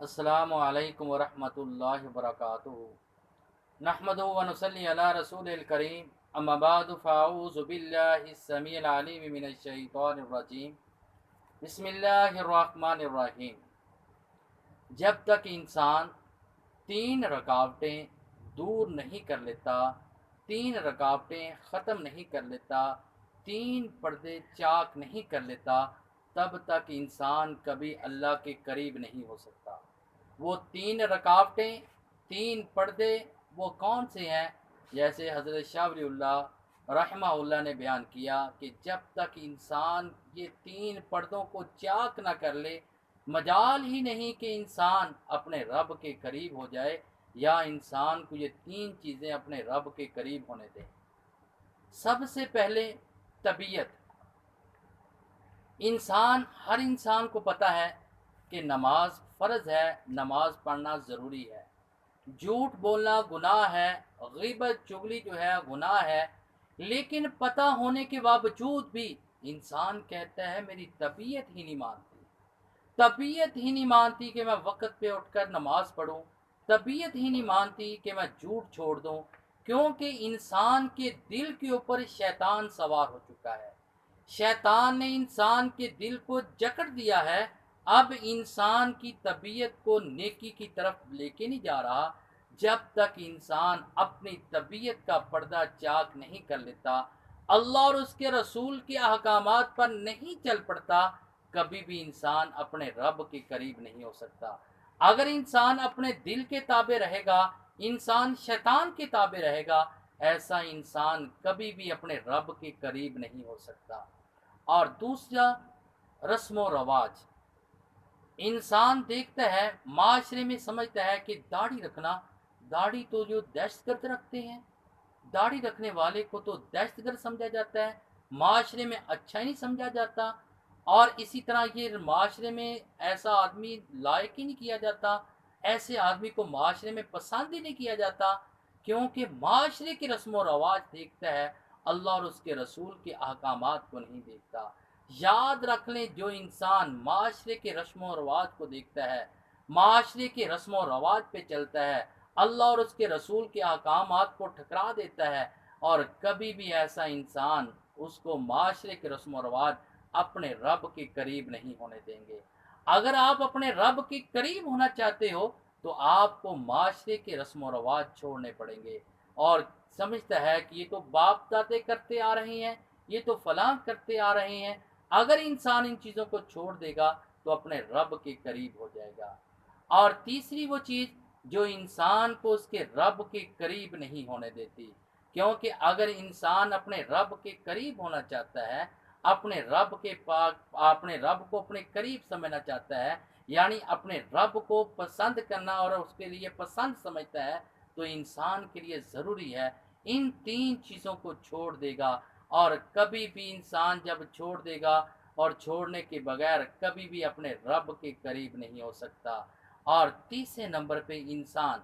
अस्सलामु अलैकुम वरहमतुल्लाहि वबरकातुहू। नहमदुहु व नुसल्ली अला रसूलिल करीम। अम्मा बादु फ़अऊज़ु बिल्लाहिस समीइल अलीम मिनश शैतानिर रजीम। बिस्मिल्लाहिर रहमानिर रहीम। जब तक इंसान तीन रुकावटें दूर नहीं कर लेता, तीन रुकावटें ख़त्म नहीं कर लेता, तीन पर्दे चाक नहीं कर लेता, तब तक इंसान कभी अल्लाह के करीब नहीं हो सकता। वो तीन रुकावटें, तीन पर्दे वो कौन से हैं? जैसे हज़रत शाह वलीउल्लाह रहमहुल्लाह ने बयान किया कि जब तक इंसान ये तीन पर्दों को चाक ना कर ले, मजाल ही नहीं कि इंसान अपने रब के करीब हो जाए या इंसान को ये तीन चीज़ें अपने रब के करीब होने दें। सबसे पहले तबीयत। हर इंसान को पता है कि नमाज फ़र्ज़ है, नमाज पढ़ना ज़रूरी है। झूठ बोलना गुनाह है, ग़ीबत चुगली जो है गुनाह है, लेकिन पता होने के बावजूद भी इंसान कहता है मेरी तबीयत ही नहीं मानती, तबीयत ही नहीं मानती कि मैं वक़्त पे उठकर नमाज पढ़ूं, तबीयत ही नहीं मानती कि मैं झूठ छोड़ दूं, क्योंकि इंसान के दिल के ऊपर शैतान सवार हो चुका है। शैतान ने इंसान के दिल को जकड़ दिया है। अब इंसान की तबीयत को नेकी की तरफ लेके नहीं जा रहा जब तक इंसान अपनी तबीयत का पर्दा चाक नहीं कर लेता, अल्लाह और उसके रसूल के अहकामात पर नहीं चल पड़ता, कभी भी इंसान अपने रब के करीब नहीं हो सकता। अगर इंसान अपने दिल के ताबे रहेगा, इंसान शैतान के ताबे रहेगा, ऐसा इंसान कभी भी अपने रब के करीब नहीं हो सकता। और दूसरा, रस्म व रवाज। इंसान देखता है, माशरे में समझता है कि दाढ़ी रखना, दाढ़ी तो जो दहशतगर्द रखते हैं, दाढ़ी रखने वाले को तो दहशतगर्द समझा जाता है, माशरे में अच्छा ही नहीं समझा जाता। और इसी तरह ये माशरे में ऐसा आदमी लायक ही नहीं किया जाता, ऐसे आदमी को माशरे में पसंद ही नहीं किया जाता, क्योंकि माशरे के रस्म व रवाज देखता है, अल्लाह और उसके रसूल के अहकामात को नहीं देखता। याद रख लें, जो इंसान माशरे के रस्म व रवाज को देखता है, माशरे के रस्म व रवाज पे चलता है, अल्लाह और उसके रसूल के अहकामात को ठकरा देता है, और कभी भी ऐसा इंसान उसको माशरे के रस्म व रवाज अपने रब के करीब नहीं होने देंगे। अगर आप अपने रब के करीब होना चाहते हो तो आपको माशरे के रस्म व रवाज छोड़ने पड़ेंगे। और समझता है कि ये तो बाप दादे करते आ रहे हैं, ये तो फलां करते आ रहे हैं। अगर इंसान इन चीज़ों को छोड़ देगा तो अपने रब के करीब हो जाएगा। और तीसरी वो चीज़ जो इंसान को उसके रब के करीब नहीं होने देती, क्योंकि अगर इंसान अपने रब के करीब होना चाहता है, अपने रब को अपने करीब समझना चाहता है, यानी अपने रब को पसंद करना और उसके लिए पसंद समझता है, तो इंसान के लिए ज़रूरी है इन तीन चीज़ों को छोड़ देगा। और कभी भी इंसान जब छोड़ देगा और छोड़ने के बगैर कभी भी अपने रब के करीब नहीं हो सकता। और तीसरे नंबर पे इंसान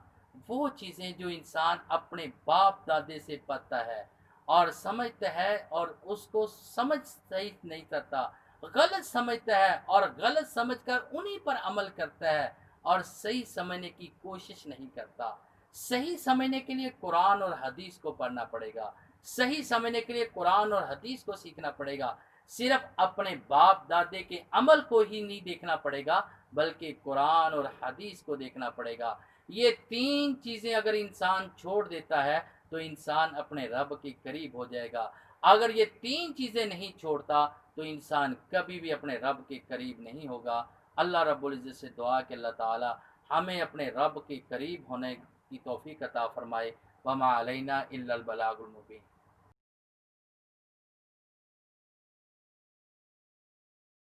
वो चीज़ें जो इंसान अपने बाप दादे से पाता है और समझता है और उसको समझ सही नहीं करता, गलत समझता है और गलत समझकर उन्हीं पर अमल करता है और सही समझने की कोशिश नहीं करता। सही समझने के लिए कुरान और हदीस को पढ़ना पड़ेगा, सही समझने के लिए कुरान और हदीस को सीखना पड़ेगा। सिर्फ अपने बाप दादे के अमल को ही नहीं देखना पड़ेगा, बल्कि कुरान और हदीस को देखना पड़ेगा। ये तीन चीज़ें अगर इंसान छोड़ देता है तो इंसान अपने रब के करीब हो जाएगा। अगर ये तीन चीज़ें नहीं छोड़ता तो इंसान कभी भी अपने रब के करीब नहीं होगा। अल्लाह रब्बुल इज़्ज़त से दुआ कि अल्लाह ताला हमें अपने रब के करीब होने की तौफीक अता फरमाए। वमा अलैना इल्लल बलागुल मुबीन।